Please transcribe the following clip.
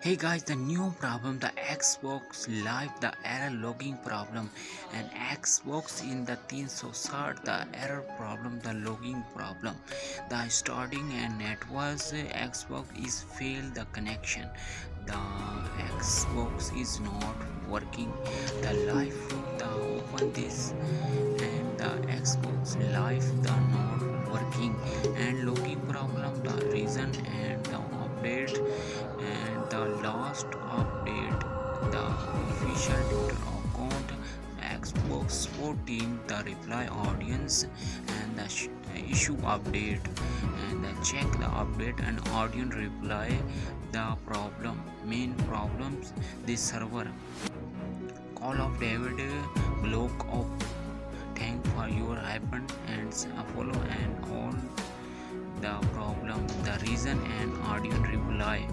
Hey guys, the new problem, the Xbox Live, the error logging problem, and Xbox in the 360, the error problem, the logging problem, the starting and networks, Xbox is failed the connection, the Xbox is not working, the live the open this, and the Xbox Live the not working, and logging problem, the reason and the update, and the last update, the official Twitter account, Xbox support team, the reply audience, and the issue update, and the check the update and audience reply, the problem main problems, this server call of David block of thank for your happen and follow and all the problem, the reason and audience reply.